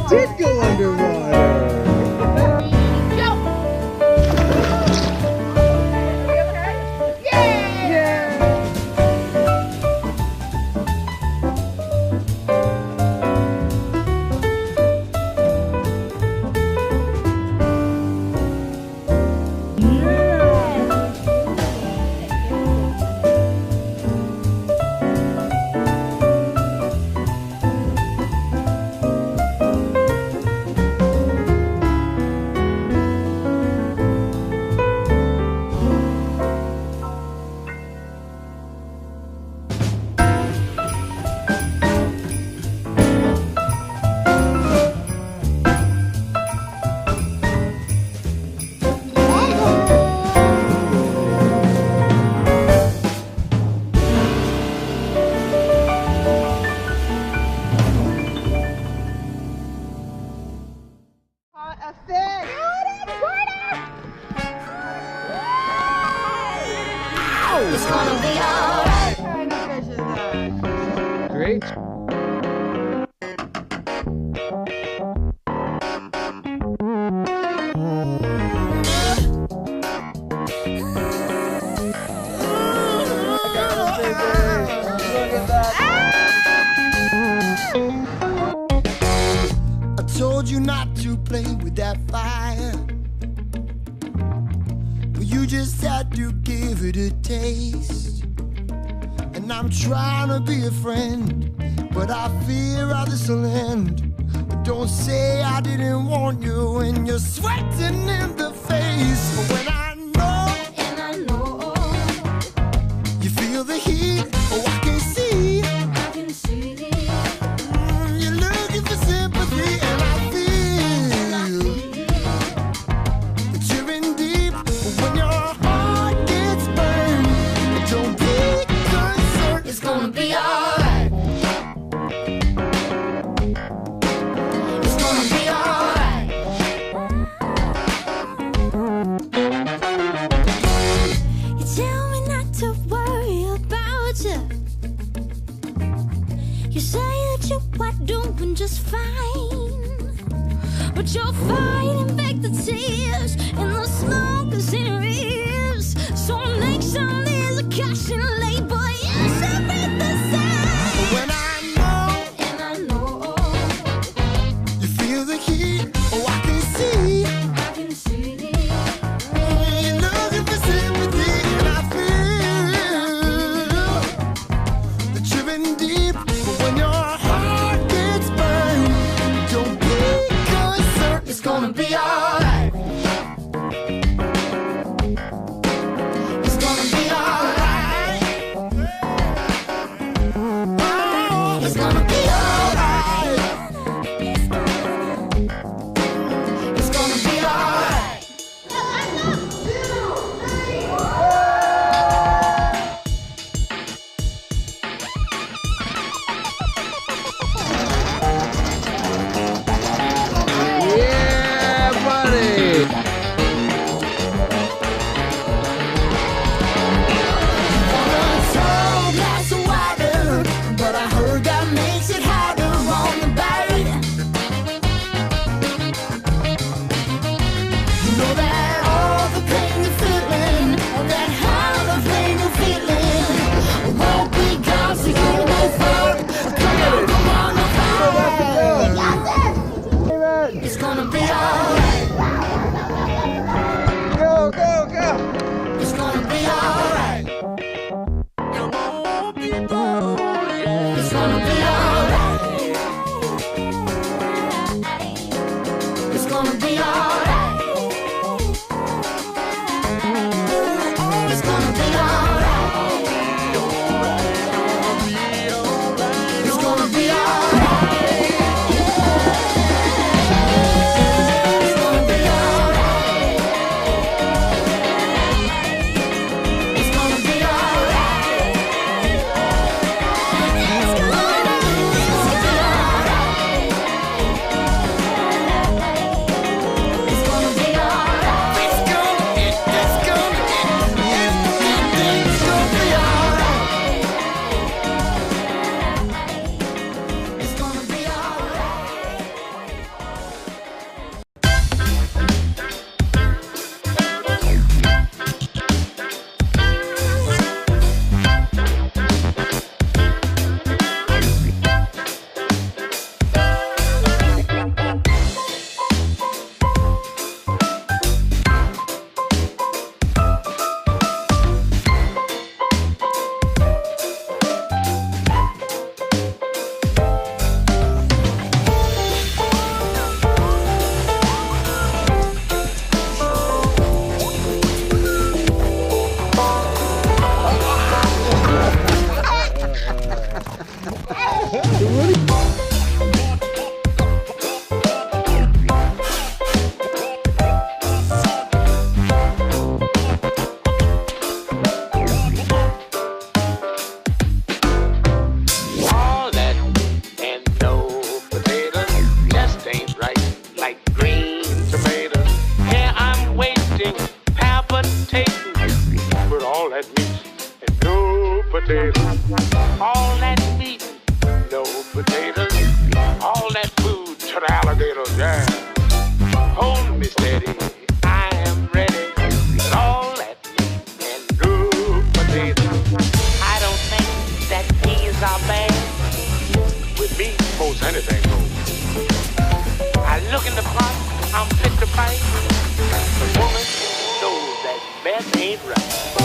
Did go underwater. It's gonna be alright. Great. I told you not to play with that fire, but you just had to give it a taste. And I'm trying to be a friend, but I fear how this will end. But don't say I didn't warn you when you're sweating in the face. But when I know, you feel the heat. Oh, I can see. You're looking for sympathy, and I feel that you're in deep. But when your heart gets burned, don't be concerned. It's gonna be alright. It's gonna be alright. You tell me not to worry about you. You say that you are doing just fine, but you're fighting back the tears and the smoke is in your ears. So next time there's a caution label, you should read the sign. When I know, you feel the heat. Oh, I can see. You're looking for sympathy, and I feel that you're in deep. But when your heart gets burned, don't be concerned. It's gonna be alright. that meat and no potatoes. All that meat, no potatoes. All that food to the alligators, yeah. Hold me steady, I am ready. All that meat and no potatoes. I don't think that peas are bad. With me, most anything goes. I look in the pot, I'm fit to fight. The woman knows that mess ain't right.